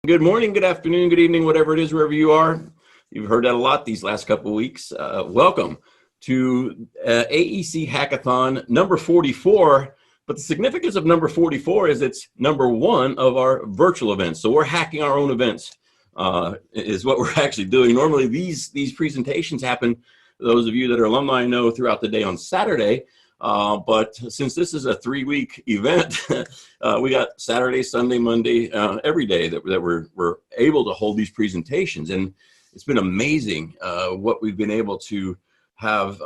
Good morning, good afternoon, good evening, whatever it is, wherever you are. You've heard that a lot these last couple of weeks. Welcome to AEC Hackathon number 44. But the significance of number 44 is it's number one of our virtual events. So we're hacking our own events, is what we're actually doing. Normally these presentations happen, those of you that are alumni know, throughout the day on Saturday. But since this is a 3-week event, we got Saturday, Sunday, Monday, every day that we're able to hold these presentations. And it's been amazing what we've been able to have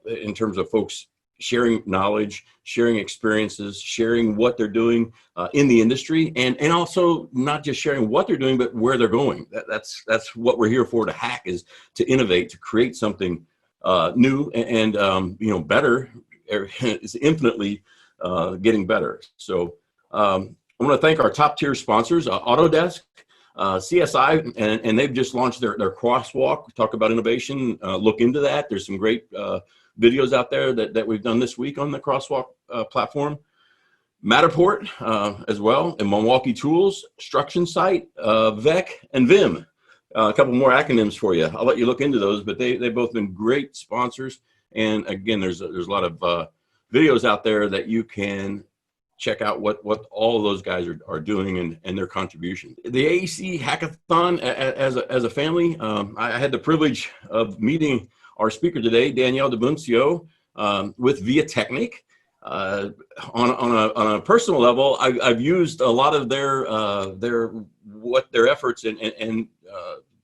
in terms of folks sharing knowledge, sharing experiences, sharing what they're doing in the industry, and also not just sharing what they're doing, but where they're going. That's what we're here for, to hack, is to innovate, to create something new and better. Is infinitely getting better. So I want to thank our top tier sponsors, Autodesk, CSI, and they've just launched their crosswalk. Talk about innovation. Look into that. There's some great videos out there that we've done this week on the crosswalk platform. Matterport as well, and Milwaukee Tools, Struction Site, VEC, and Vim. A couple more acronyms for you. I'll let you look into those, but they've both been great sponsors. And again, there's a lot of videos out there that you can check out what all of those guys are doing and their contribution. The AEC Hackathon as a family, I had the privilege of meeting our speaker today, Danielle Dy Buncio, with VIATechnik. On a personal level, I've used a lot of their efforts and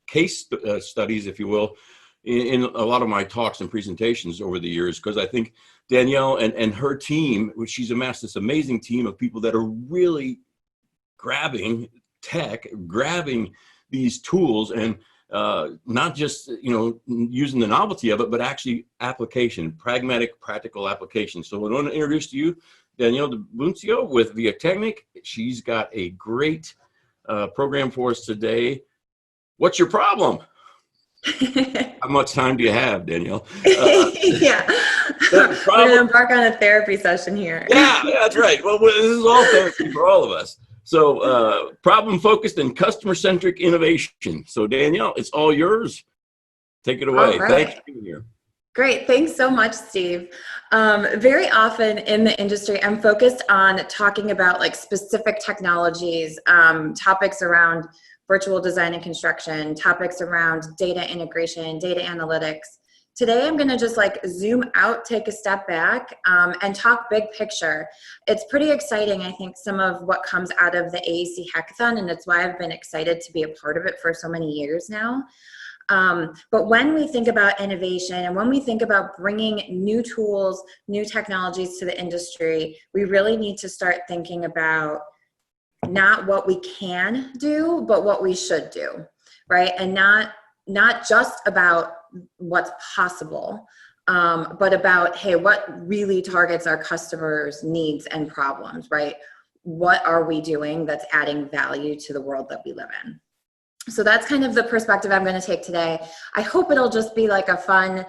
case studies, if you will, in a lot of my talks and presentations over the years, because I think Danielle and her team, which she's amassed this amazing team of people that are really grabbing tech, grabbing these tools, and not just using the novelty of it, but actually application, pragmatic, practical application. So I want to introduce to you Danielle Dy Buncio with VIATechnik. She's got a great program for us today. What's your problem? How much time do you have, Danielle? Yeah, we're going to embark on a therapy session here. Yeah, that's right. Well, this is all therapy for all of us. So problem-focused and customer-centric innovation. So Danielle, it's all yours. Take it away. Right. Thanks for being here. Great. Thanks so much, Steve. Very often in the industry, I'm focused on talking about like specific technologies, topics around virtual design and construction, topics around data integration, data analytics. Today, I'm gonna just like zoom out, take a step back, and talk big picture. It's pretty exciting, I think, some of what comes out of the AEC Hackathon, and it's why I've been excited to be a part of it for so many years now. But when we think about innovation and when we think about bringing new tools, new technologies to the industry, we really need to start thinking about not what we can do, but what we should do, right? And not just about what's possible, but about, hey, what really targets our customers' needs and problems, right? What are we doing that's adding value to the world that we live in? So that's kind of the perspective I'm going to take today. I hope it'll just be like a fun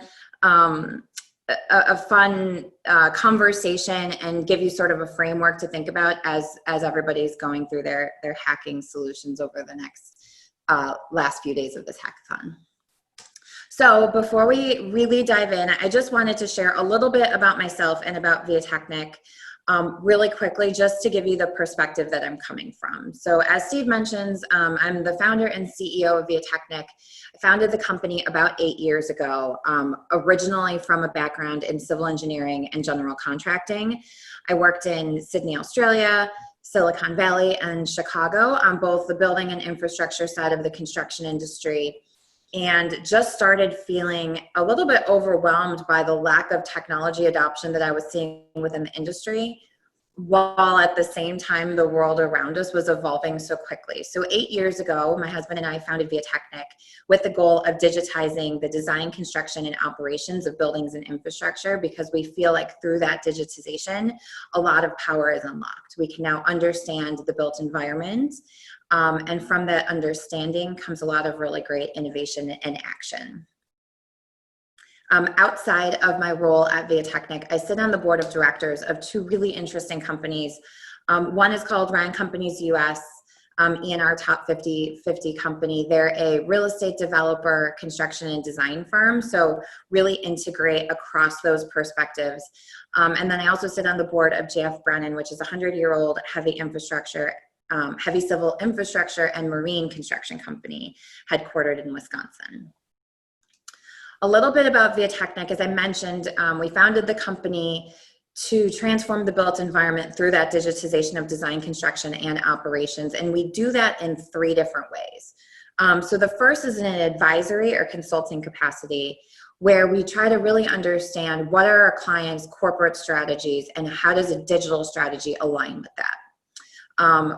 conversation and give you sort of a framework to think about as everybody's going through their hacking solutions over the next last few days of this hackathon. So before we really dive in, I just wanted to share a little bit about myself and about VIATechnik really quickly, just to give you the perspective that I'm coming from. So as Steve mentions, I'm the founder and CEO of VIATechnik. I founded the company about 8 years ago, originally from a background in civil engineering and general contracting. I worked in Sydney, Australia, Silicon Valley, and Chicago on both the building and infrastructure side of the construction industry, and just started feeling a little bit overwhelmed by the lack of technology adoption that I was seeing within the industry, while at the same time the world around us was evolving so quickly. So 8 years ago, my husband and I founded VIATechnik with the goal of digitizing the design, construction, and operations of buildings and infrastructure, because we feel like through that digitization, a lot of power is unlocked. We can now understand the built environment, and from that understanding comes a lot of really great innovation and action. Outside of my role at VIATechnik, I sit on the board of directors of two really interesting companies. One is called Ryan Companies US. ENR Top 50 company. They're a real estate developer, construction and design firm. So really integrate across those perspectives. And then I also sit on the board of JF Brennan, which is a 100-year-old heavy civil infrastructure and marine construction company headquartered in Wisconsin. A little bit about VIATechnik. As I mentioned, we founded the company to transform the built environment through that digitization of design, construction, and operations. And we do that in 3 different ways. So the first is in an advisory or consulting capacity, where we try to really understand what are our clients' corporate strategies and how does a digital strategy align with that.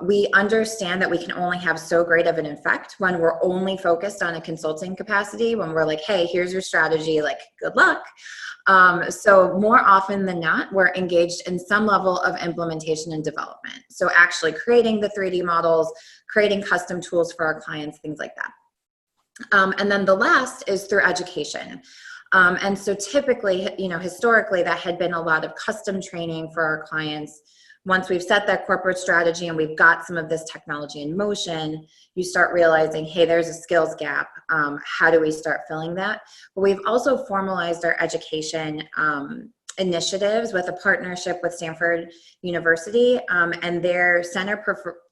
We understand that we can only have so great of an effect when we're only focused on a consulting capacity, when we're like, hey, here's your strategy, like, good luck. So more often than not, we're engaged in some level of implementation and development. So actually creating the 3D models, creating custom tools for our clients, things like that. And then the last is through education. And so typically, historically, that had been a lot of custom training for our clients. Once we've set that corporate strategy and we've got some of this technology in motion, you start realizing, hey, there's a skills gap. How do we start filling that? But we've also formalized our education initiatives with a partnership with Stanford University and their Center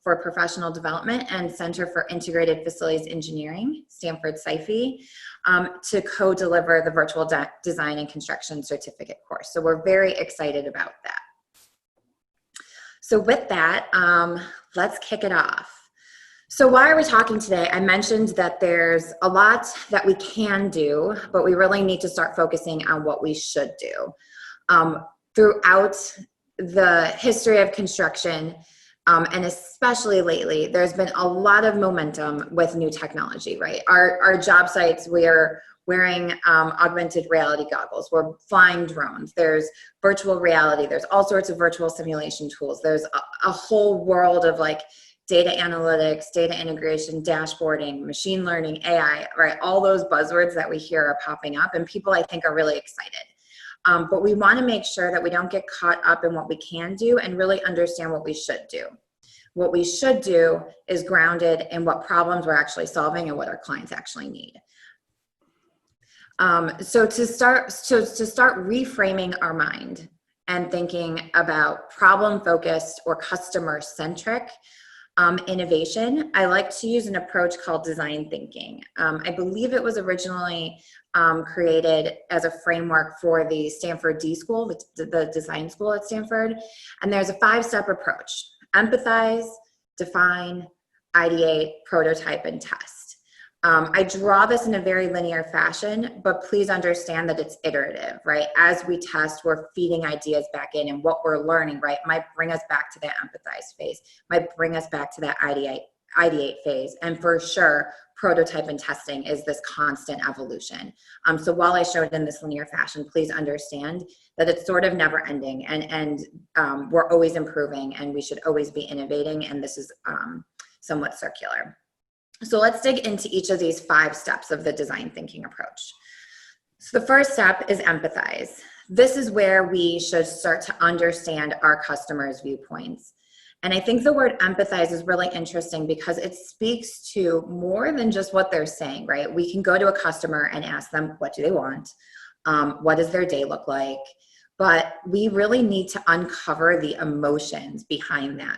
for Professional Development and Center for Integrated Facilities Engineering, Stanford SIFE, to co-deliver the virtual design and construction certificate course. So we're very excited about that. So with that, let's kick it off. So why are we talking today? I mentioned that there's a lot that we can do, but we really need to start focusing on what we should do. Throughout the history of construction, and especially lately, there's been a lot of momentum with new technology, right? Our job sites, we are wearing augmented reality goggles. We're flying drones. There's virtual reality. There's all sorts of virtual simulation tools. There's a whole world of like data analytics, data integration, dashboarding, machine learning, AI, right? All those buzzwords that we hear are popping up, and people, I think, are really excited. But we want to make sure that we don't get caught up in what we can do and really understand what we should do. What we should do is grounded in what problems we're actually solving and what our clients actually need. So to start reframing our mind and thinking about problem-focused or customer-centric innovation, I like to use an approach called design thinking. I believe it was originally created as a framework for the Stanford D School, the design school at Stanford. And there's a 5-step approach: empathize, define, ideate, prototype, and test. I draw this in a very linear fashion, but please understand that it's iterative, right? As we test, we're feeding ideas back in, and what we're learning, right, might bring us back to that empathize phase, might bring us back to that ideate phase. And for sure, prototype and testing is this constant evolution. So while I showed it in this linear fashion, please understand that it's sort of never ending, and we're always improving, and we should always be innovating, and this is somewhat circular. So let's dig into each of these 5 steps of the design thinking approach. So the first step is empathize. This is where we should start to understand our customers' viewpoints. And I think the word empathize is really interesting because it speaks to more than just what they're saying, right? We can go to a customer and ask them, what do they want? What does their day look like? But we really need to uncover the emotions behind that,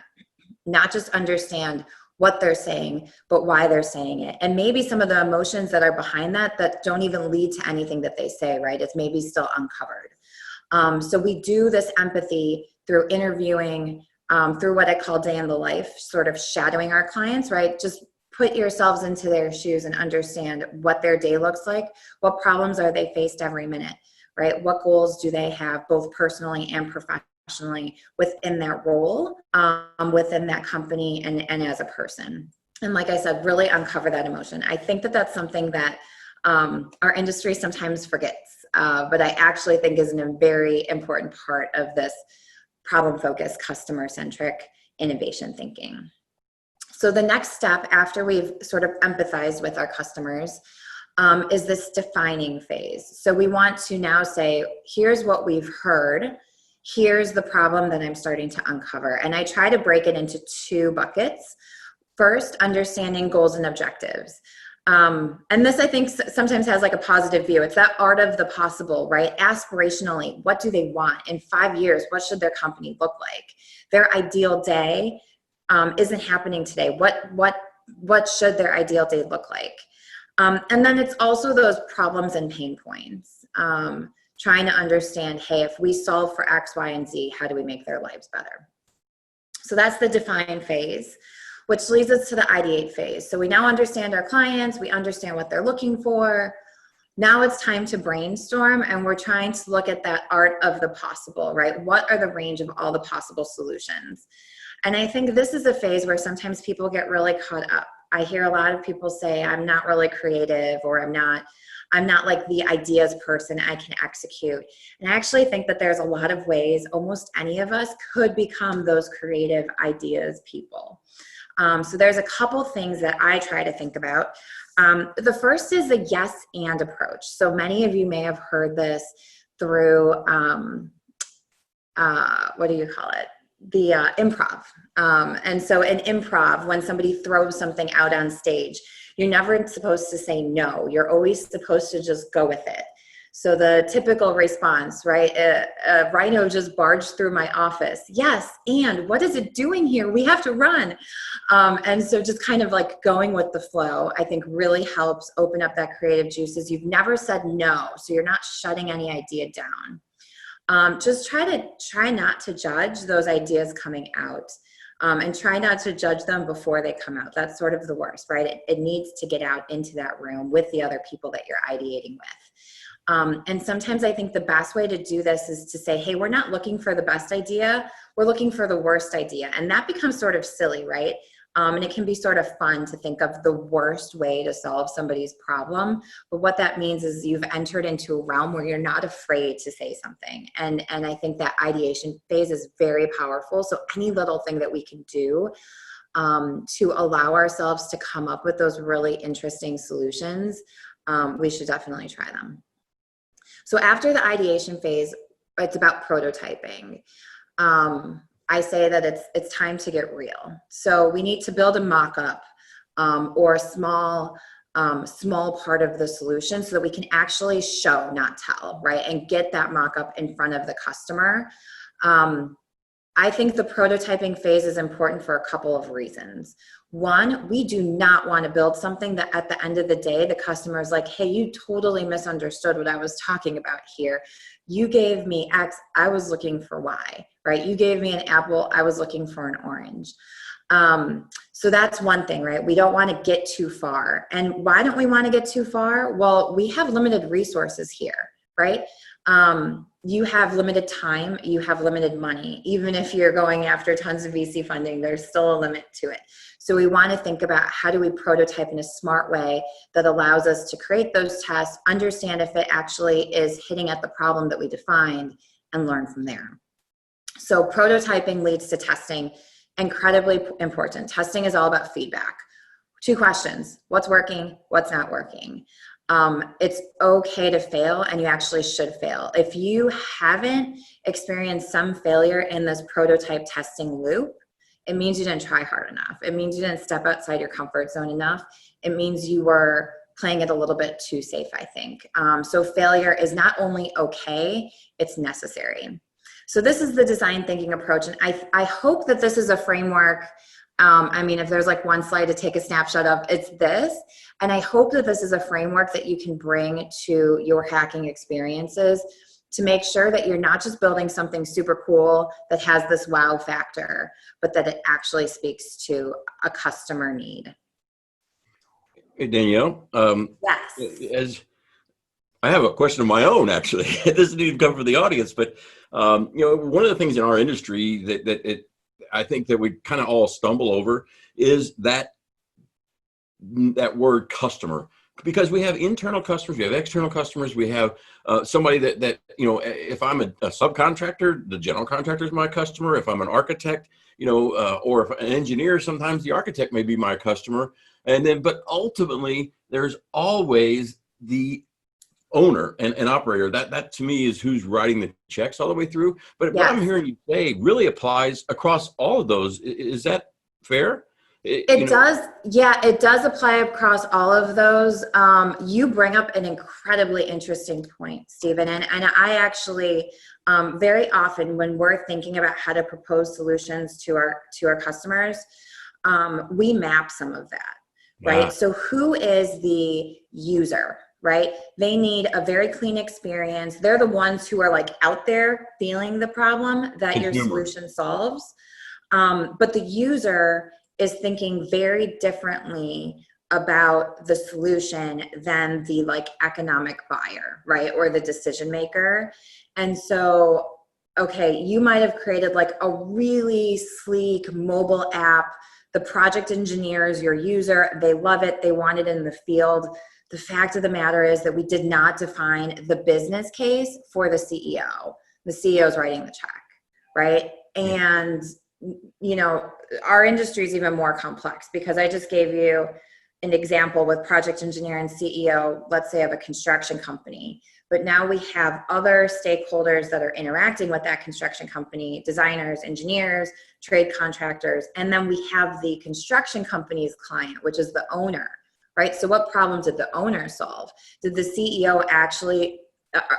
not just understand what they're saying, but why they're saying it. And maybe some of the emotions that are behind that don't even lead to anything that they say, right? It's maybe still uncovered. So we do this empathy through interviewing, through what I call day in the life, sort of shadowing our clients, right? Just put yourselves into their shoes and understand what their day looks like. What problems are they faced every minute, right? What goals do they have, both personally and professionally, within that role, within that company, and as a person. And like I said, really uncover that emotion. I think that that's something that our industry sometimes forgets, but I actually think is a very important part of this problem-focused, customer-centric innovation thinking. So the next step after we've sort of empathized with our customers is this defining phase. So we want to now say, here's what we've heard. Here's the problem that I'm starting to uncover. And I try to break it into 2 buckets. First, understanding goals and objectives. And this, I think, sometimes has like a positive view. It's that art of the possible, right? Aspirationally, what do they want? In 5 years, what should their company look like? Their ideal day isn't happening today. What should their ideal day look like? And then it's also those problems and pain points. Trying to understand, hey, if we solve for X, Y, and Z, how do we make their lives better? So that's the define phase, which leads us to the ideate phase. So we now understand our clients, we understand what they're looking for. Now it's time to brainstorm, and we're trying to look at that art of the possible, right? What are the range of all the possible solutions? And I think this is a phase where sometimes people get really caught up. I hear a lot of people say, I'm not really creative, or I'm not like the ideas person, I can execute. And I actually think that there's a lot of ways almost any of us could become those creative ideas people. So there's a couple things that I try to think about. The first is the yes and approach. So many of you may have heard this through, what do you call it? The improv. And so in improv, when somebody throws something out on stage, you're never supposed to say no. You're always supposed to just go with it. So the typical response, right? A rhino just barged through my office. Yes, and what is it doing here? We have to run. And so just kind of like going with the flow, I think really helps open up that creative juices. You've never said no, so you're not shutting any idea down. Just try not to judge those ideas coming out. And try not to judge them before they come out. That's sort of the worst, right? It needs to get out into that room with the other people that you're ideating with. And sometimes I think the best way to do this is to say, hey, we're not looking for the best idea. We're looking for the worst idea. And that becomes sort of silly, right? And it can be sort of fun to think of the worst way to solve somebody's problem. But what that means is you've entered into a realm where you're not afraid to say something. And I think that ideation phase is very powerful. So any little thing that we can do to allow ourselves to come up with those really interesting solutions, we should definitely try them. So after the ideation phase, it's about prototyping. I say that it's time to get real. So we need to build a mock-up or a small part of the solution so that we can actually show, not tell, right? And get that mock-up in front of the customer. I think the prototyping phase is important for a couple of reasons. One, we do not want to build something that at the end of the day, the customer is like, hey, you totally misunderstood what I was talking about here. You gave me X, I was looking for Y, right? You gave me an apple, I was looking for an orange. So that's one thing, right? We don't want to get too far. And why don't we want to get too far? Well, we have limited resources here, right? You have limited time, you have limited money. Even if you're going after tons of VC funding, there's still a limit to it. So we want to think about how do we prototype in a smart way that allows us to create those tests, understand if it actually is hitting at the problem that we defined, and learn from there. So prototyping leads to testing, incredibly important. Testing is all about feedback. 2 questions: what's working, what's not working? It's okay to fail, and you actually should fail. If you haven't experienced some failure in this prototype testing loop, it means you didn't try hard enough. It means you didn't step outside your comfort zone enough. It means you were playing it a little bit too safe, I think. So failure is not only okay, it's necessary. So this is the design thinking approach. And I hope that this is a framework. I mean, if there's like one slide to take a snapshot of, it's this. And I hope that this is a framework that you can bring to your hacking experiences to make sure that you're not just building something super cool that has this wow factor, but that it actually speaks to a customer need. Hey, Danielle. Yes. As I have a question of my own, actually. This doesn't even come from the audience, but you know, one of the things in our industry that I think that we kind of all stumble over is that word customer, because we have internal customers, we have external customers, we have somebody that you know, if I'm a subcontractor, the general contractor is my customer. If I'm an architect, you know, or if an engineer, sometimes the architect may be my customer. And then, but ultimately, there's always the owner and operator. That to me is who's writing the checks all the way through. But Yes. what I'm hearing you say really applies across all of those. Is that fair? It does. Yeah, it does apply across all of those. You bring up an incredibly interesting point, Stephen. And I actually, very often when we're thinking about how to propose solutions to our customers, we map some of that, right? Yeah. So who is the user, right? They need a very clean experience. They're the ones who are like out there feeling the problem that your solution solves. But the user is thinking very differently about the solution than the like economic buyer, right? Or the decision maker. And so, okay, you might have created like a really sleek mobile app. The project engineers, your user, they love it. They want it in the field. The fact of the matter is that we did not define the business case for the CEO. The CEO is writing the check, right? And you know, our industry is even more complex because I just gave you an example with project engineer and CEO, let's say of a construction company, but now we have other stakeholders that are interacting with that construction company, designers, engineers, trade contractors, and then we have the construction company's client, which is the owner, right? So what problem did the owner solve? Did the CEO actually,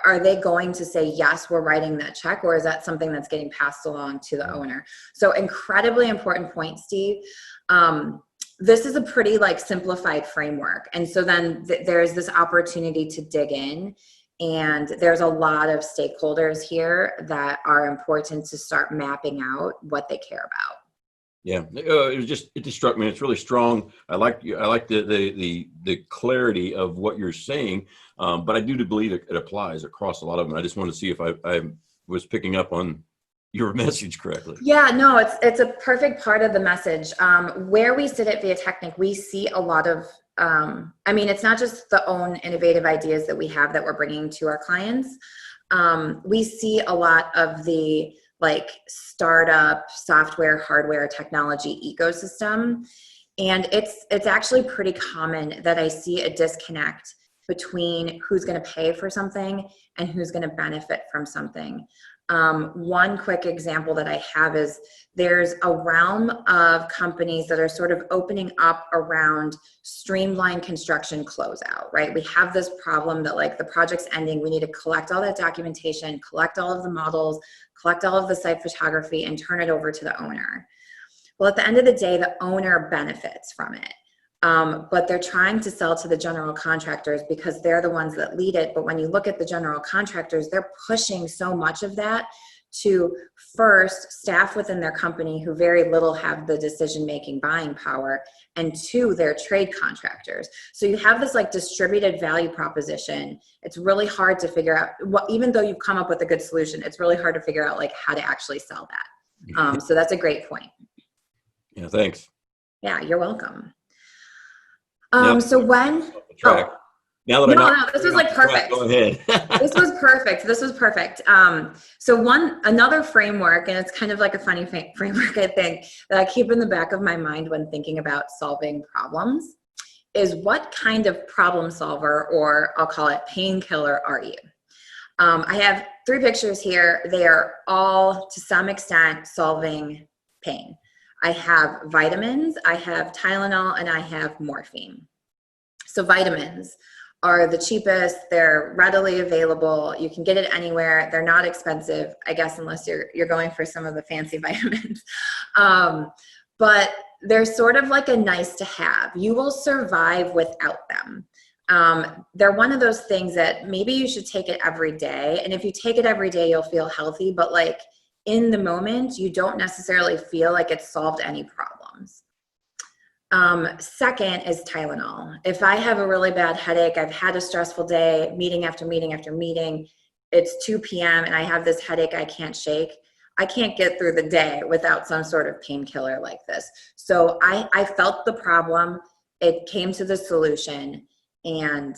are they going to say, yes, we're writing that check, or is that something that's getting passed along to the owner? So incredibly important point, Steve. This is a pretty like simplified framework. And so then there's this opportunity to dig in, and there's a lot of stakeholders here that are important to start mapping out what they care about. Yeah, it just struck me. It's really strong. I like the clarity of what you're saying, but I do believe it applies across a lot of them. I just want to see if I was picking up on your message correctly. Yeah, no, it's a perfect part of the message. Where we sit at VIATechnik, we see a lot of, I mean, it's not just the own innovative ideas that we have that we're bringing to our clients. We see a lot of the like startup software, hardware, technology ecosystem. And it's actually pretty common that I see a disconnect between who's going to pay for something and who's going to benefit from something. One quick example that I have is there's a realm of companies that are sort of opening up around streamlined construction closeout, right? We have this problem that like the project's ending, we need to collect all that documentation, collect all of the models, collect all of the site photography, and turn it over to the owner. Well, at the end of the day, the owner benefits from it. But they're trying to sell to the general contractors because they're the ones that lead it. But when you look at the general contractors, they're pushing so much of that to first staff within their company who very little have the decision-making buying power, and two, their trade contractors. So you have this like distributed value proposition. It's really hard to figure out what, even though you've come up with a good solution, it's really hard to figure out like how to actually sell that. So that's a great point. Yeah, thanks. Yeah, you're welcome. Now, so when, now that no, this was like perfect. Go ahead. This was perfect. This was perfect. So another framework, and it's kind of like a funny framework, I think, that I keep in the back of my mind when thinking about solving problems is what kind of problem solver, or I'll call it painkiller, are you? I have 3 pictures here. They are all to some extent solving pain. I have vitamins, I have Tylenol, and I have morphine. So vitamins are the cheapest, they're readily available, you can get it anywhere, they're not expensive, I guess, unless you're going for some of the fancy vitamins. But they're sort of like a nice to have. You will survive without them. They're one of those things that maybe you should take it every day, and if you take it every day, you'll feel healthy, but like in the moment, you don't necessarily feel like it's solved any problems. Second is Tylenol. If I have a really bad headache, I've had a stressful day, meeting after meeting after meeting, it's 2 p.m. and I have this headache I can't shake, I can't get through the day without some sort of painkiller like this. So I felt the problem, it came to the solution, and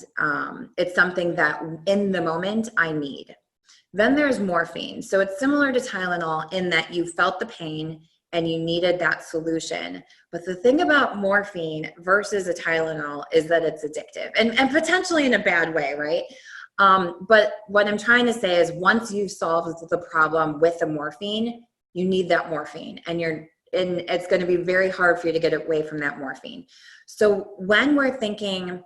it's something that in the moment I need. Then there's morphine. So it's similar to Tylenol in that you felt the pain and you needed that solution. But the thing about morphine versus a Tylenol is that it's addictive and potentially in a bad way, right? But what I'm trying to say is once you've solved the problem with the morphine, you need that morphine, and and it's going to be very hard for you to get away from that morphine. So when we're thinking,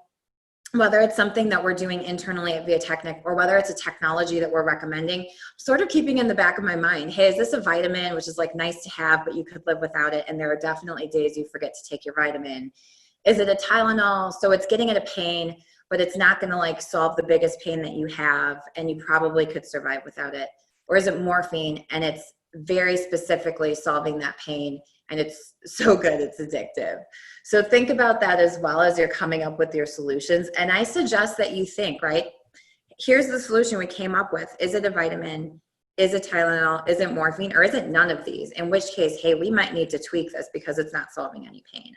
whether it's something that we're doing internally at VIATechnik or whether it's a technology that we're recommending, sort of keeping in the back of my mind, hey, is this a vitamin, which is like nice to have, but you could live without it, and there are definitely days you forget to take your vitamin. Is it a Tylenol? So it's getting at a pain, but it's not going to like solve the biggest pain that you have, and you probably could survive without it. Or is it morphine, and it's very specifically solving that pain, and it's so good it's addictive? So think about that as well as you're coming up with your solutions. And I suggest that you think, right, here's the solution we came up with. Is it a vitamin? Is it Tylenol? Is it morphine? Or is it none of these? In which case, hey, we might need to tweak this because it's not solving any pain.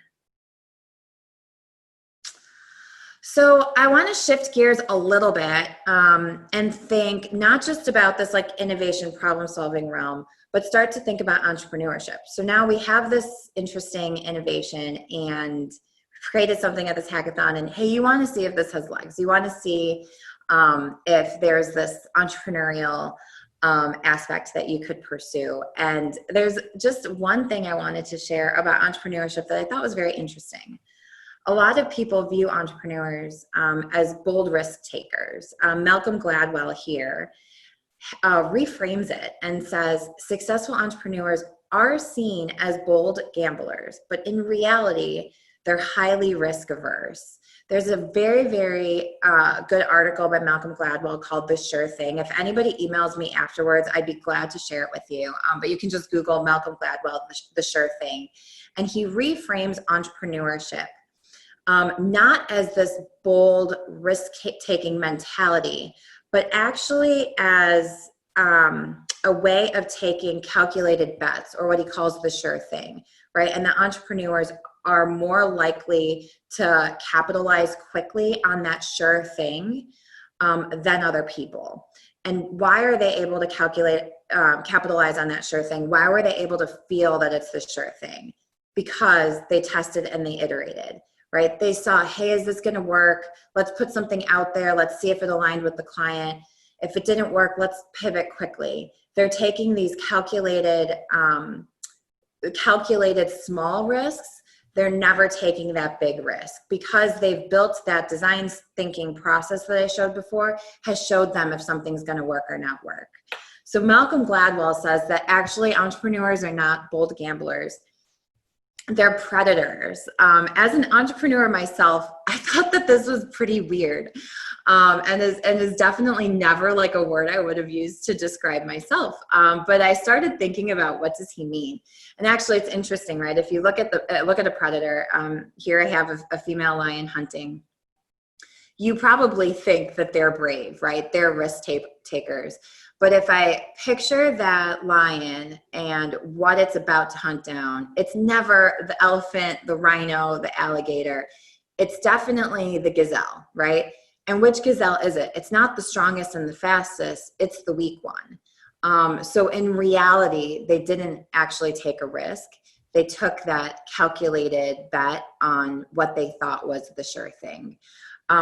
So I want to shift gears a little bit and think not just about this like innovation problem solving realm, but start to think about entrepreneurship. So now we have this interesting innovation and created something at this hackathon, and hey, you want to see if this has legs. You want to see if there's this entrepreneurial aspect that you could pursue. And there's just one thing I wanted to share about entrepreneurship that I thought was very interesting. A lot of people view entrepreneurs as bold risk takers. Malcolm Gladwell here reframes it and says, successful entrepreneurs are seen as bold gamblers, but in reality, they're highly risk averse. There's a very, very good article by Malcolm Gladwell called The Sure Thing. If anybody emails me afterwards, I'd be glad to share it with you. But you can just Google Malcolm Gladwell, The Sure Thing. And he reframes entrepreneurship not as this bold risk-taking mentality, but actually as a way of taking calculated bets, or what he calls the sure thing, right? And the entrepreneurs are more likely to capitalize quickly on that sure thing than other people. And why are they able to capitalize on that sure thing? Why were they able to feel that it's the sure thing? Because they tested and they iterated. Right? They saw, hey, is this going to work? Let's put something out there. Let's see if it aligned with the client. If it didn't work, let's pivot quickly. They're taking these calculated small risks. They're never taking that big risk because they've built that design thinking process that I showed before has showed them if something's going to work or not work. So Malcolm Gladwell says that actually entrepreneurs are not bold gamblers. They're predators. As an entrepreneur myself, I thought that this was pretty weird, and is definitely never like a word I would have used to describe myself. But I started thinking about what does he mean, and actually, it's interesting, right? If you look at a predator, here I have a female lion hunting. You probably think that they're brave, right? They're risk takers. But if I picture that lion and what it's about to hunt down, it's never the elephant, the rhino, the alligator. It's definitely the gazelle, right? And which gazelle is it? It's not the strongest and the fastest. It's the weak one. So in reality, they didn't actually take a risk. They took that calculated bet on what they thought was the sure thing.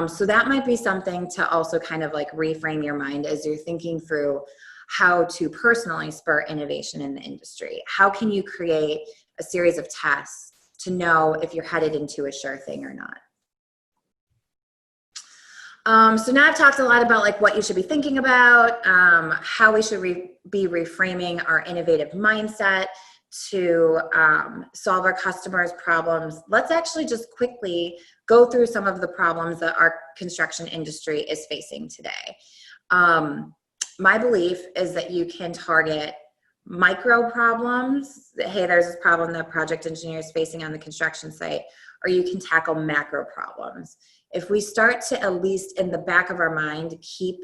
So that might be something to also kind of like reframe your mind as you're thinking through how to personally spur innovation in the industry. How can you create a series of tests to know if you're headed into a sure thing or not? So now I've talked a lot about like what you should be thinking about, how we should be reframing our innovative mindset to solve our customers' problems. Let's actually just quickly go through some of the problems that our construction industry is facing today. My belief is that you can target micro problems. Hey, there's this problem that project engineer is facing on the construction site, or you can tackle macro problems. If we start to, at least in the back of our mind, keep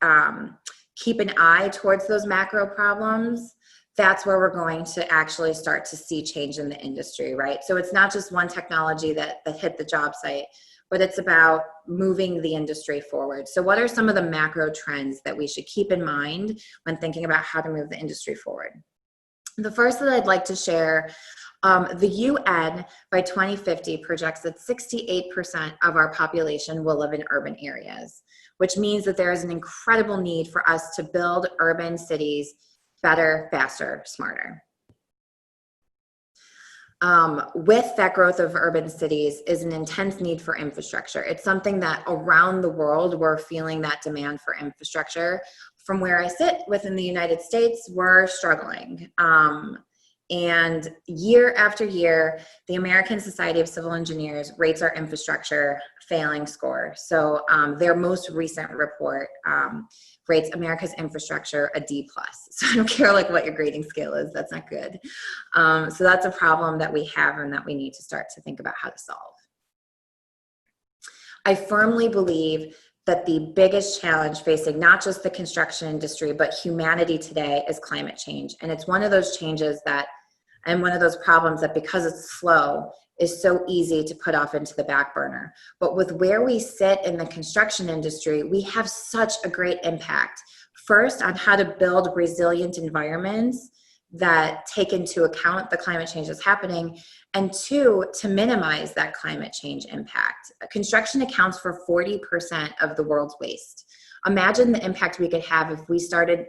an eye towards those macro problems, that's where we're going to actually start to see change in the industry, right? So it's not just one technology that hit the job site, but it's about moving the industry forward. So what are some of the macro trends that we should keep in mind when thinking about how to move the industry forward? The first that I'd like to share, the UN by 2050 projects that 68% of our population will live in urban areas, which means that there is an incredible need for us to build urban cities better, faster, smarter. with that growth of urban cities is an intense need for infrastructure. It's something that around the world, we're feeling that demand for infrastructure. From where I sit within the United States, we're struggling. And year after year, the American Society of Civil Engineers rates our infrastructure failing score. So their most recent report rates America's infrastructure a D+. So I don't care like what your grading scale is, that's not good. So that's a problem that we have and that we need to start to think about how to solve. I firmly believe that the biggest challenge facing not just the construction industry, but humanity today is climate change. And it's one of those changes that, and one of those problems that because it's slow, is so easy to put off into the back burner. But with where we sit in the construction industry, we have such a great impact. First, on how to build resilient environments that take into account the climate change that's happening, and two, to minimize that climate change impact. Construction accounts for 40% of the world's waste. Imagine the impact we could have if we started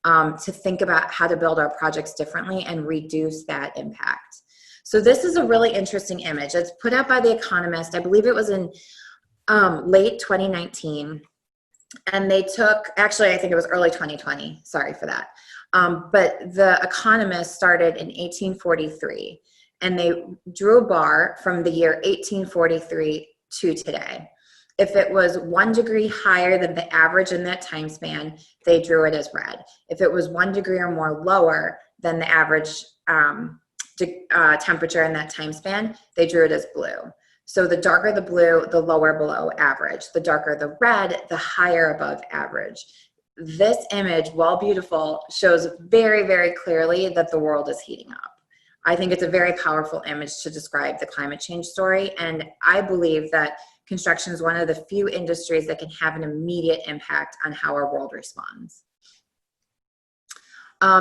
to think about how to build our projects differently and reduce that impact. So this is a really interesting image. It's put out by The Economist. I believe it was in late 2019. And they took, actually, I think it was early 2020. Sorry for that. But The Economist started in 1843. And they drew a bar from the year 1843 to today. If it was 1 degree higher than the average in that time span, they drew it as red. If it was 1 degree or more lower than the average temperature in that time span, they drew it as blue. So the darker the blue, the lower below average. The darker the red, the higher above average. This image, while beautiful, shows very, very clearly that the world is heating up. I think it's a very powerful image to describe the climate change story. And I believe that construction is one of the few industries that can have an immediate impact on how our world responds.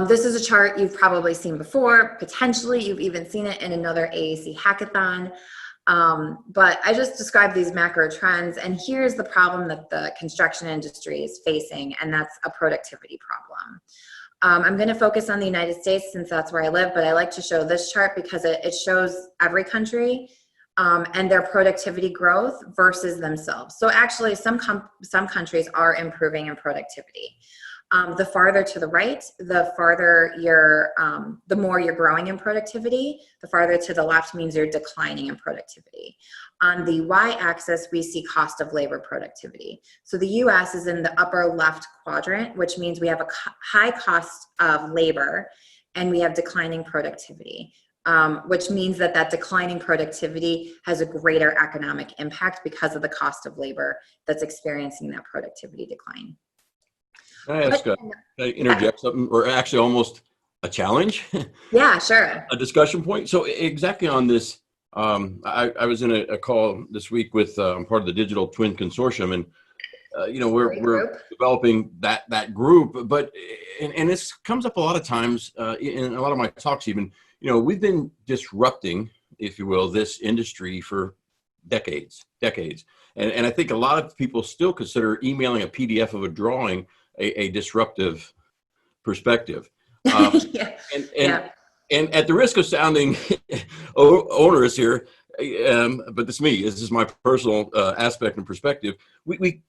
This is a chart you've probably seen before. Potentially, you've even seen it in another AEC hackathon. But I just described these macro trends, and here's the problem that the construction industry is facing, and that's a productivity problem. I'm going to focus on the United States since that's where I live, but I like to show this chart because it shows every country and their productivity growth versus themselves. So actually, some countries are improving in productivity. The farther to the right, the farther the more you're growing in productivity. The farther to the left means you're declining in productivity. On the y-axis, we see cost of labor productivity. So the US is in the upper left quadrant, which means we have a high cost of labor and we have declining productivity, which means that declining productivity has a greater economic impact because of the cost of labor that's experiencing that productivity decline. Can I ask, can I interject something, or actually almost a challenge? Yeah, sure. A discussion point. So exactly on this, I was in a call this week with part of the Digital Twin Consortium, and we're developing that group. But and this comes up a lot of times in a lot of my talks. Even we've been disrupting, if you will, this industry for decades, and I think a lot of people still consider emailing a PDF of a drawing a disruptive perspective. Yeah. And at the risk of sounding onerous here, but this is my personal aspect and perspective. We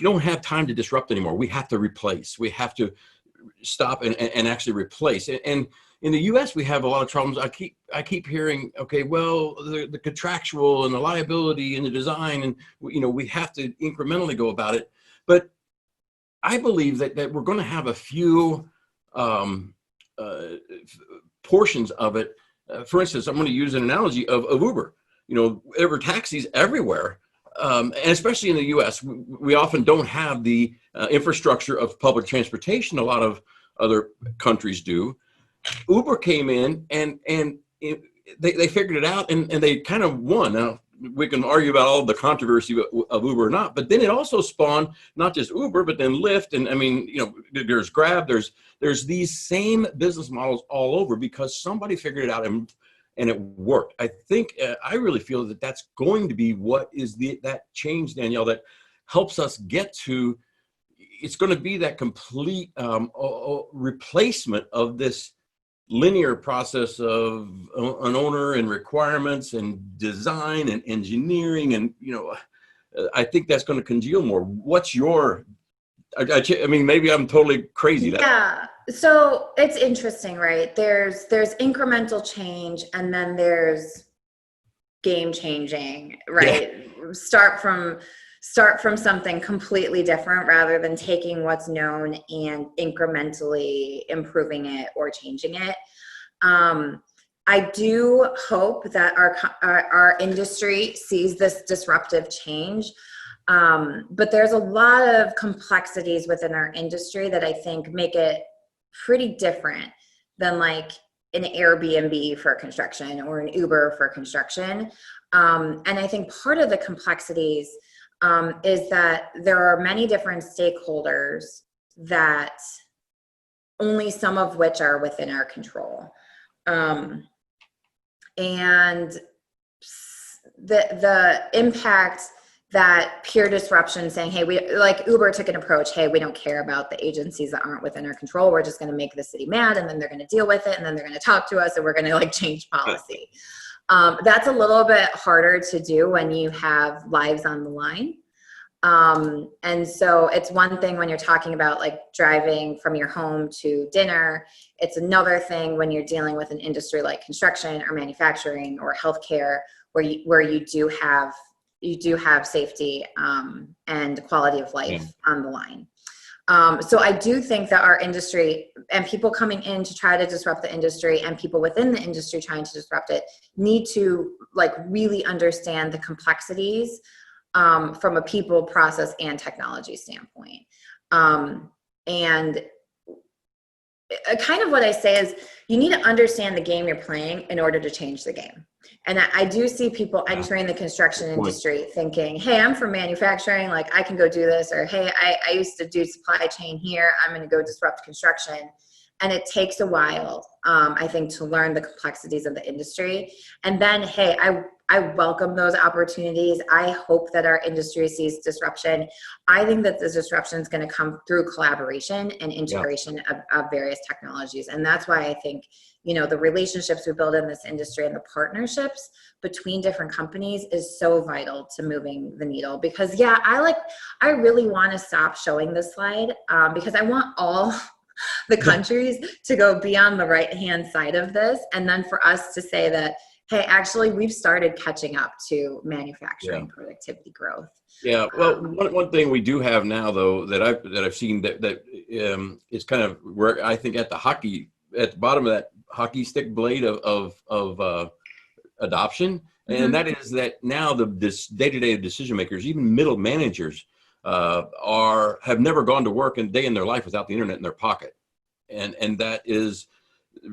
don't have time to disrupt anymore. We have to replace. We have to stop and actually replace. And in the U.S., we have a lot of problems. I keep hearing, okay, well, the contractual and the liability and the design, and we have to incrementally go about it. But I believe that we're going to have a few portions of it. For instance, I'm going to use an analogy of Uber. There were taxis everywhere, and especially in the U.S., we often don't have the infrastructure of public transportation a lot of other countries do. Uber came in and they figured it out, and they kind of won. Now, we can argue about all the controversy of Uber or not, but then it also spawned not just Uber, but then Lyft. And I mean, there's Grab, there's these same business models all over because somebody figured it out and it worked. I think, I really feel that that's going to be what is that change, Danielle, that helps us get to, it's going to be that complete replacement of this linear process of an owner and requirements and design and engineering, and I think that's going to congeal more. What's your I mean, maybe I'm totally crazy. Yeah. So it's interesting, right? There's incremental change, and then there's game changing, right? Yeah. Start from something completely different rather than taking what's known and incrementally improving it or changing it. I do hope that our industry sees this disruptive change. But there's a lot of complexities within our industry that I think make it pretty different than like an Airbnb for construction or an Uber for construction. And I think part of the complexities is that there are many different stakeholders that only some of which are within our control. And the impact that peer disruption, saying, hey, we like Uber took an approach, hey, we don't care about the agencies that aren't within our control. We're just going to make the city mad, and then they're going to deal with it, and then they're going to talk to us, and we're going to like change policy. That's a little bit harder to do when you have lives on the line. And so it's one thing when you're talking about like driving from your home to dinner. It's another thing when you're dealing with an industry like construction or manufacturing or healthcare, where you do have safety and quality of life on the line. So I do think that our industry and people coming in to try to disrupt the industry and people within the industry trying to disrupt it need to like really understand the complexities from a people, process, and technology standpoint. And kind of what I say is you need to understand the game you're playing in order to change the game. And I do see people entering the construction industry thinking, hey, I'm from manufacturing, like I can go do this, or hey, I used to do supply chain here, I'm going to go disrupt construction. And it takes a while, I think, to learn the complexities of the industry. And then, hey, I welcome those opportunities. I hope that our industry sees disruption. I think that the disruption is going to come through collaboration and integration of various technologies. And that's why I think, the relationships we build in this industry and the partnerships between different companies is so vital to moving the needle. Because I really want to stop showing this slide because I want all the countries to go be on the right-hand side of this. And then for us to say that, hey, actually, we've started catching up to manufacturing productivity growth. Yeah. Well, one thing we do have now, though, that I've seen that is kind of where I think at the bottom of that hockey stick blade of adoption, and that is that now this day-to-day decision makers, even middle managers, have never gone to work a day in their life without the internet in their pocket, and that is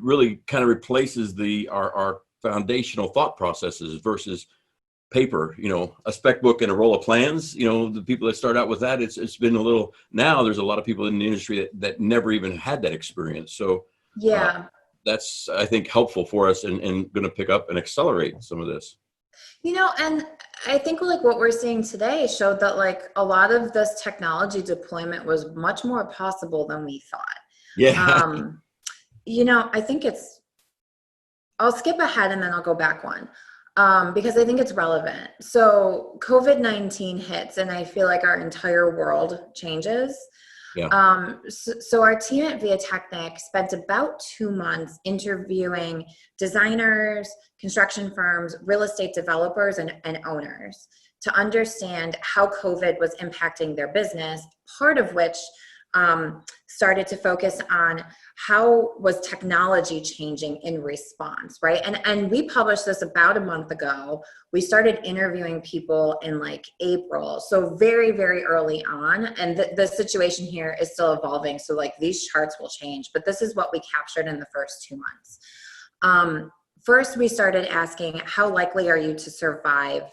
really kind of replaces our foundational thought processes versus paper, a spec book and a roll of plans. The people that start out with that, it's been a little, now there's a lot of people in the industry that never even had that experience. So that's, I think, helpful for us and going to pick up and accelerate some of this. And I think like what we're seeing today showed that like a lot of this technology deployment was much more possible than we thought. Yeah. I think I'll skip ahead and then I'll go back one because I think it's relevant. So COVID-19 hits and I feel like our entire world changes. Yeah. So our team at VIATechnik spent about 2 months interviewing designers, construction firms, real estate developers, and owners to understand how COVID was impacting their business, part of which started to focus on how was technology changing in response, right? And we published this about a month ago. We started interviewing people in like April, so very, very early on. And the situation here is still evolving. So like these charts will change, but this is what we captured in the first 2 months. First, we started asking, how likely are you to survive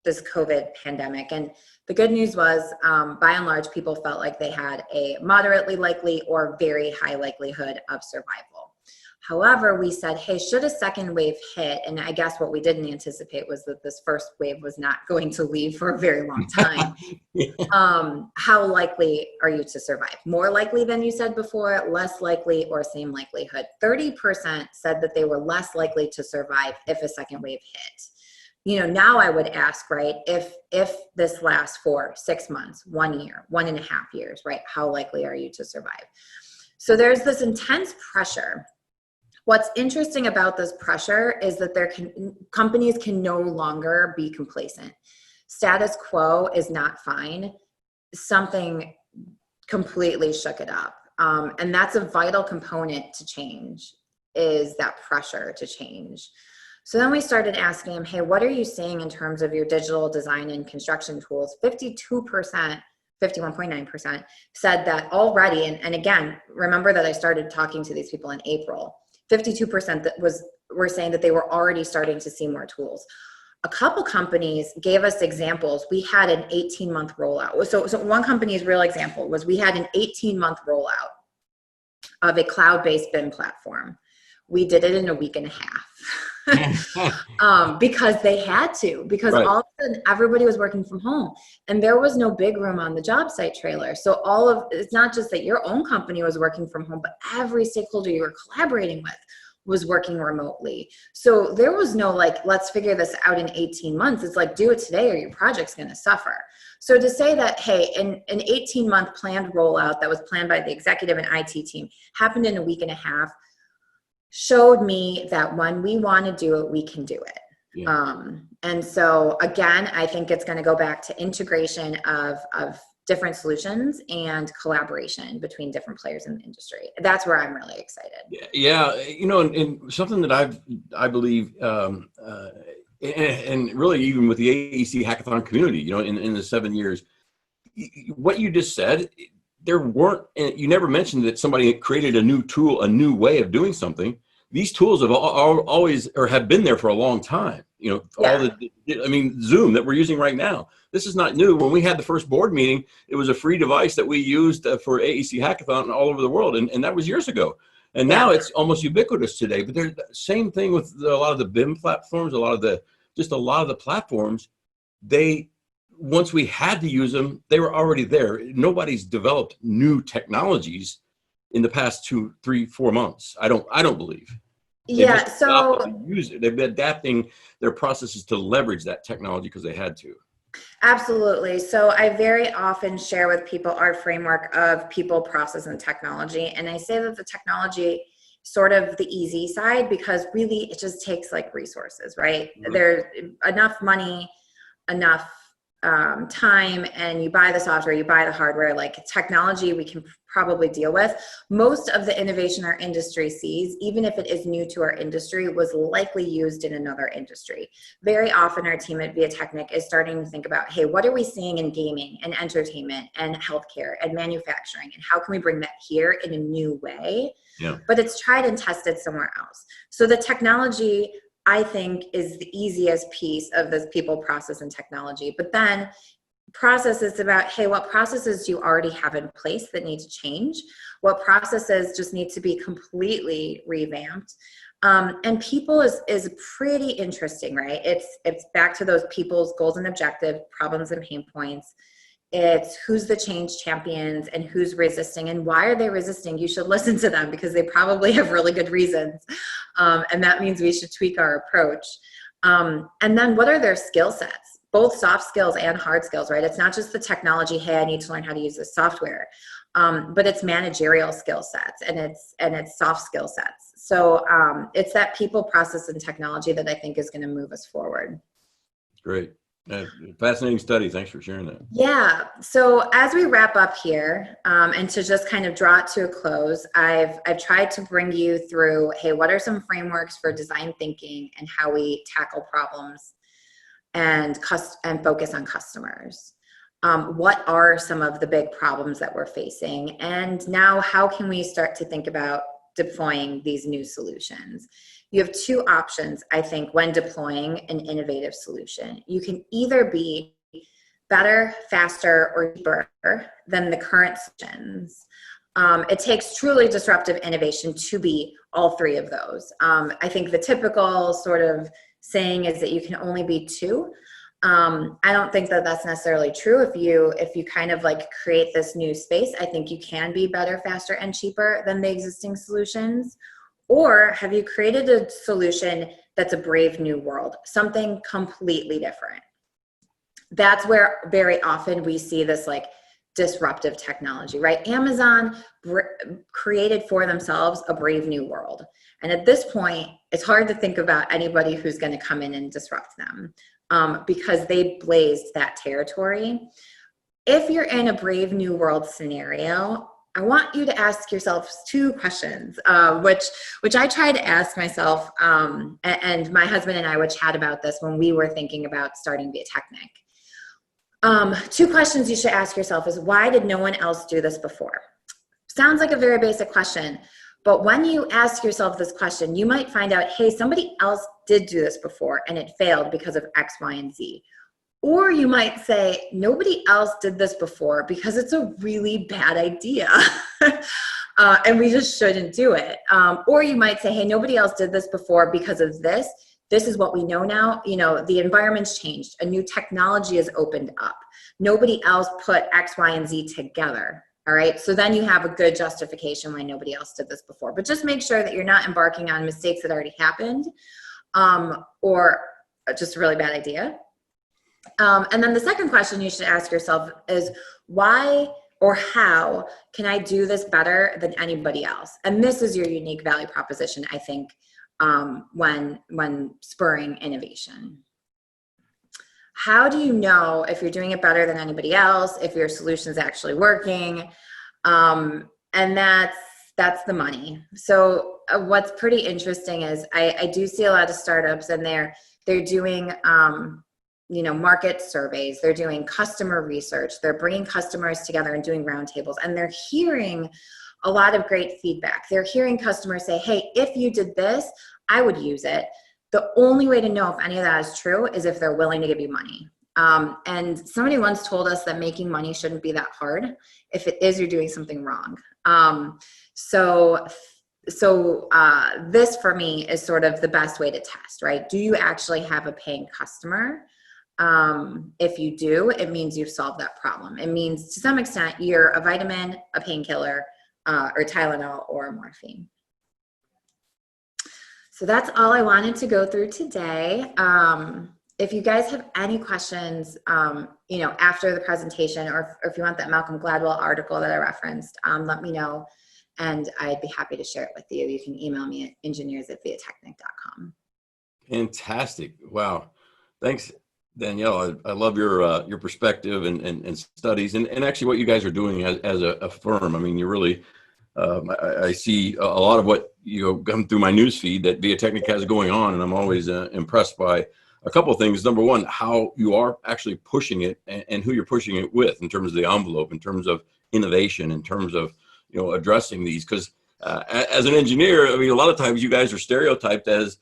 this COVID pandemic? And the good news was, by and large, people felt like they had a moderately likely or very high likelihood of survival. However, we said, hey, should a second wave hit, and I guess what we didn't anticipate was that this first wave was not going to leave for a very long time. Yeah. How likely are you to survive? More likely than you said before, less likely, or same likelihood? 30% said that they were less likely to survive if a second wave hit. Now I would ask, right, if this lasts for 6 months, 1 year, 1.5 years, right, how likely are you to survive? So there's this intense pressure. What's interesting about this pressure is that companies can no longer be complacent. Status quo is not fine. Something completely shook it up. And that's a vital component to change, is that pressure to change. So then we started asking them, hey, what are you seeing in terms of your digital design and construction tools? 52%, 51.9% said that already. And again, remember that I started talking to these people in April. 52% were saying that they were already starting to see more tools. A couple companies gave us examples. We had an 18-month rollout. So one company's real example was we had an 18-month rollout of a cloud-based BIM platform. We did it in a week and a half. Because they had to, because Right. all of a sudden everybody was working from home and there was no big room on the job site trailer. So it's not just that your own company was working from home, but every stakeholder you were collaborating with was working remotely. So there was no let's figure this out in 18 months. It's like, do it today or your project's going to suffer. So to say that, hey, an 18-month planned rollout that was planned by the executive and IT team happened in a week and a half showed me that when we want to do it, we can do it. Yeah. And so again, I think it's going to go back to integration of different solutions and collaboration between different players in the industry. That's where I'm really excited. Yeah. And something that I believe, and really even with the AEC Hackathon community, in the 7 years, what you just said, you never mentioned that somebody created a new tool, a new way of doing something. These tools have always, or have been there for a long time. Zoom that we're using right now, this is not new. When we had the first board meeting, it was a free device that we used for AEC Hackathon all over the world. And that was years ago. And now it's almost ubiquitous today, but there's the same thing with a lot of the BIM platforms, a lot of the platforms, once we had to use them, they were already there. Nobody's developed new technologies in the past 2, 3, 4 months. I don't believe. Yeah. So they've been adapting their processes to leverage that technology because they had to. Absolutely. So I very often share with people our framework of people, process, and technology. And I say that the technology sort of the easy side, because really it just takes resources, right? Mm-hmm. There's enough money, enough time, and you buy the software, you buy the hardware. Technology we can probably deal with. Most of the innovation our industry sees, even if it is new to our industry, was likely used in another industry. Very often our team at VIATechnik is starting to think about, hey, what are we seeing in gaming and entertainment and healthcare and manufacturing, and how can we bring that here in a new way? Yeah. But it's tried and tested somewhere else. So the technology, I think, is the easiest piece of this people, process, and technology. But then process is about, hey, what processes do you already have in place that need to change? What processes just need to be completely revamped? And people is pretty interesting, right? It's back to those people's goals and objectives, problems and pain points. It's who's the change champions and who's resisting and why are they resisting? You should listen to them because they probably have really good reasons. And that means we should tweak our approach. And then what are their skill sets? Both soft skills and hard skills, right? It's not just the technology, hey, I need to learn how to use this software, but it's managerial skill sets and it's soft skill sets. So it's that people, process, and technology that I think is going to move us forward. Great. Fascinating study. Thanks for sharing that. Yeah. So as we wrap up here, and to just kind of draw it to a close, I've tried to bring you through, hey, what are some frameworks for design thinking and how we tackle problems and focus on customers? What are some of the big problems that we're facing? And now how can we start to think about deploying these new solutions? You have two options, I think, when deploying an innovative solution. You can either be better, faster, or cheaper than the current solutions. It takes truly disruptive innovation to be all three of those. I think the typical sort of saying is that you can only be two. I don't think that that's necessarily true. If you kind of like create this new space, I think you can be better, faster, and cheaper than the existing solutions. Or have you created a solution that's a brave new world, something completely different? That's where very often we see this like disruptive technology, right? Amazon created for themselves a brave new world. And at this point, it's hard to think about anybody who's going to come in and disrupt them because they blazed that territory. If you're in a brave new world scenario, I want you to ask yourself two questions, which I try to ask myself, and my husband and I would chat about this when we were thinking about starting VIATechnik. Two questions you should ask yourself is, why did no one else do this before? Sounds like a very basic question, but when you ask yourself this question, you might find out, hey, somebody else did do this before and it failed because of X, Y, and Z. Or you might say, nobody else did this before because it's a really bad idea and we just shouldn't do it. Or you might say, hey, nobody else did this before because of this. This is what we know now. You know, the environment's changed. A new technology has opened up. Nobody else put X, Y, and Z together. All right. So then you have a good justification why nobody else did this before. But just make sure that you're not embarking on mistakes that already happened or just a really bad idea. And then the second question you should ask yourself is, why or how can I do this better than anybody else? And this is your unique value proposition, I think, when spurring innovation. How do you know if you're doing it better than anybody else, if your solution is actually working? And that's the money. So what's pretty interesting is I do see a lot of startups, and they're doing market surveys, they're doing customer research, they're bringing customers together and doing roundtables, and they're hearing a lot of great feedback. They're hearing customers say, hey, if you did this, I would use it. The only way to know if any of that is true is if they're willing to give you money. And somebody once told us that making money shouldn't be that hard. If it is, you're doing something wrong. So this for me is sort of the best way to test, right? Do you actually have a paying customer? If you do, it means you've solved that problem. It means to some extent you're a vitamin, a painkiller, or Tylenol or morphine. So that's all I wanted to go through today. If you guys have any questions, after the presentation, or if you want that Malcolm Gladwell article that I referenced, let me know, and I'd be happy to share it with you. You can email me at engineers@viatechnik.com. Fantastic! Wow, thanks, Danielle. I love your perspective and studies, and actually what you guys are doing as a firm. I mean, you really. I see a lot of what come through my news feed that VIATechnik has going on, and I'm always impressed by a couple of things. Number one, how you are actually pushing it and who you're pushing it with in terms of the envelope, in terms of innovation, in terms of addressing these. Because as an engineer, I mean, a lot of times you guys are stereotyped as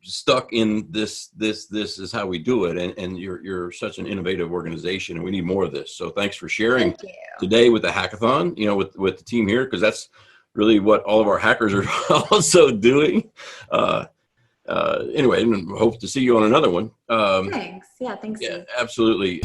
stuck in this is how we do it, and you're such an innovative organization, and we need more of this. So thanks for sharing today with the hackathon, with the team here, because that's really what all of our hackers are also doing. Anyway, and hope to see you on another one. Thanks. Yeah, thanks. Yeah, absolutely.